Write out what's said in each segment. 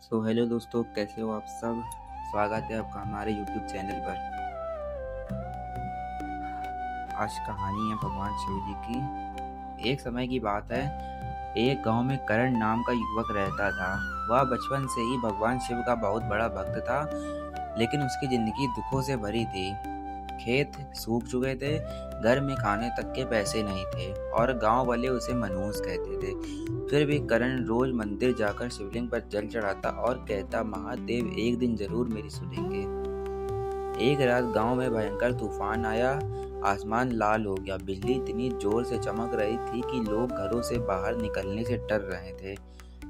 Hello दोस्तों, कैसे हो आप सब। स्वागत है आपका हमारे यूट्यूब चैनल पर। आज कहानी है भगवान शिव जी की। एक समय की बात है, एक गांव में करण नाम का युवक रहता था। वह बचपन से ही भगवान शिव का बहुत बड़ा भक्त था, लेकिन उसकी जिंदगी दुखों से भरी थी। खेत सूख चुके थे, घर में खाने तक के पैसे नहीं थे और गांव वाले उसे मनहूस कहते थे। फिर भी करण रोज मंदिर जाकर शिवलिंग पर जल चढ़ाता और कहता, महादेव एक दिन जरूर मेरी सुनेंगे। एक रात गांव में भयंकर तूफान आया। आसमान लाल हो गया, बिजली इतनी जोर से चमक रही थी कि लोग घरों से बाहर निकलने से डर रहे थे।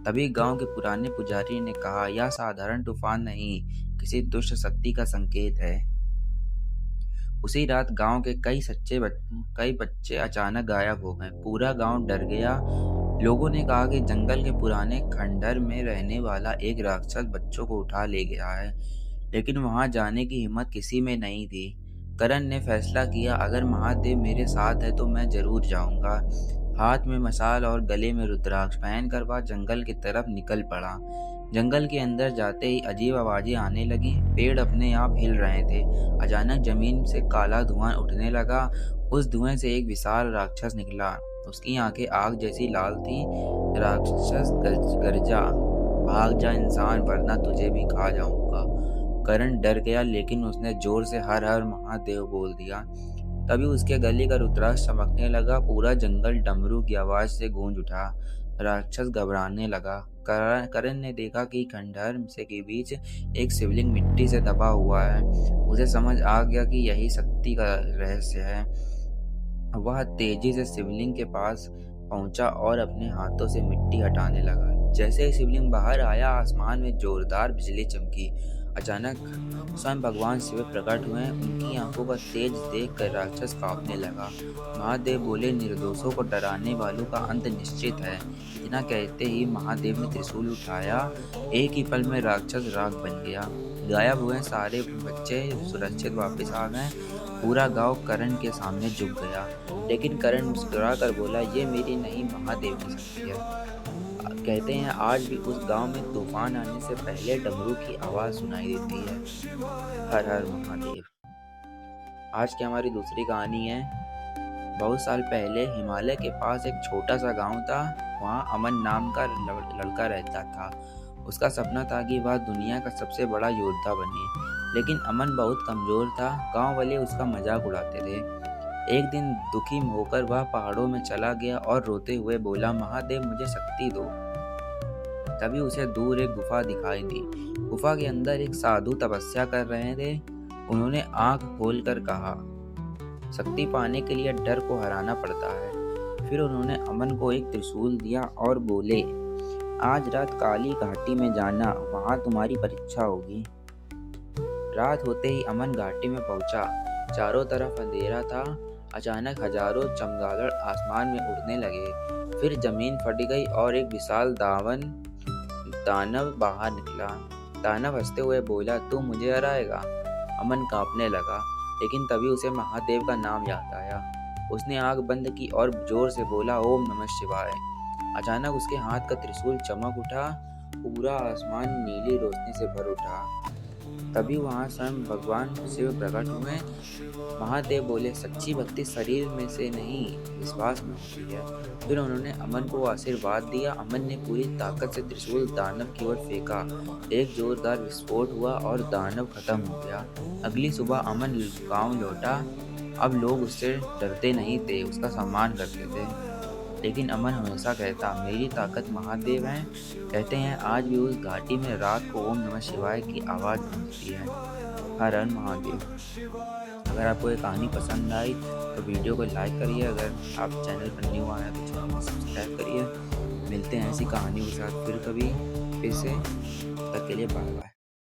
तभी गांव के पुराने पुजारी ने कहा, यह साधारण तूफान नहीं, किसी दुष्ट शक्ति का संकेत है। उसी रात गांव के कई बच्चे अचानक गायब हो गए। पूरा गांव डर गया। लोगों ने कहा कि जंगल के पुराने खंडहर में रहने वाला एक राक्षस बच्चों को उठा ले गया है, लेकिन वहां जाने की हिम्मत किसी में नहीं थी। करण ने फैसला किया, अगर महादेव मेरे साथ है तो मैं जरूर जाऊंगा। हाथ में मशाल और गले में रुद्राक्ष पहनकर वह जंगल की तरफ निकल पड़ा। जंगल के अंदर जाते ही अजीब आवाजें आने लगी। पेड़ अपने आप हिल रहे थे। अचानक जमीन से काला धुआं उठने लगा। उस धुएं से एक विशाल राक्षस निकला। उसकी आंखें आग जैसी लाल थीं। राक्षस गरजा, भाग जा इंसान, वरना तुझे भी खा जाऊंगा। करण डर गया, लेकिन उसने जोर से हर हर महादेव बोल दिया। तभी उसके गले का रुद्राक्ष चमकने लगा। पूरा जंगल डमरू की आवाज से गूंज उठा। राक्षस घबराने लगा। करण ने देखा कि खंडहर से के बीच एक शिवलिंग मिट्टी से दबा हुआ है। उसे समझ आ गया कि यही शक्ति का रहस्य है। वह तेजी से शिवलिंग के पास पहुंचा और अपने हाथों से मिट्टी हटाने लगा। जैसे ही शिवलिंग बाहर आया, आसमान में जोरदार बिजली चमकी। अचानक स्वयं भगवान शिव प्रकट हुए। उनकी आंखों का तेज देखकर राक्षस कांपने लगा। महादेव बोले, निर्दोषों को डराने वालों का अंत निश्चित है। इतना कहते ही महादेव ने त्रिशूल उठाया। एक ही पल में राक्षस राख बन गया। गायब हुए सारे बच्चे सुरक्षित वापस आ गए। पूरा गांव करण के सामने झुक गया, लेकिन करण मुस्कुरा कर बोला, ये मेरी नहीं, महादेव की शक्ति है। कहते हैं आज भी उस गांव में तूफान आने से पहले डमरू की आवाज सुनाई देती है। हर हर महादेव। आज की हमारी दूसरी कहानी है। बहुत साल पहले हिमालय के पास एक छोटा सा गांव था। वहाँ अमन नाम का लड़का रहता था। उसका सपना था कि वह दुनिया का सबसे बड़ा योद्धा बने, लेकिन अमन बहुत कमजोर था। गांव वाले उसका मजाक उड़ाते थे। एक दिन दुखी होकर वह पहाड़ों में चला गया और रोते हुए बोला, महादेव मुझे शक्ति दो। तभी उसे दूर एक गुफा दिखाई दी। गुफा के अंदर एक साधु तपस्या कर रहे थे। उन्होंने आंख खोलकर कहा, शक्ति पाने के लिए डर को हराना पड़ता है। फिर उन्होंने अमन को एक त्रिशूल दिया और बोले, आज रात काली घाटी में जाना, वहां तुम्हारी परीक्षा होगी। रात होते ही अमन घाटी में पहुंचा। चारों तरफ अंधेरा था। अचानक हजारों चमगादड़ आसमान में उड़ने लगे। फिर जमीन फट गई और एक विशाल दानव बाहर निकला। दानव हंसते हुए बोला, तू मुझे हराएगा। अमन कांपने लगा, लेकिन तभी उसे महादेव का नाम याद आया। उसने आंख बंद की और जोर से बोला, ओम नमः शिवाय। अचानक उसके हाथ का त्रिशूल चमक उठा। पूरा आसमान नीली रोशनी से भर उठा। तभी वहां स्वयं भगवान शिव प्रकट हुए। महादेव बोले, सच्ची भक्ति शरीर में से नहीं, विश्वास में होती है। फिर उन्होंने अमन को आशीर्वाद दिया। अमन ने पूरी ताकत से त्रिशूल दानव की ओर फेंका। एक जोरदार विस्फोट हुआ और दानव खत्म हो गया। अगली सुबह अमन गांव लौटा। अब लोग उससे डरते नहीं थे, उसका सम्मान करते थे। लेकिन अमन हमेशा कहता, मेरी ताकत महादेव है। कहते हैं आज भी उस घाटी में रात को ओम नमः शिवाय की आवाज़ गूंजती है। हर हर महादेव। अगर आपको ये कहानी पसंद आई तो वीडियो को लाइक करिए। अगर आप चैनल पर न्यू आए तो चैनल को सब्सक्राइब करिए। मिलते हैं ऐसी कहानियों के साथ फिर से। तब तक के लिए बाय बाय।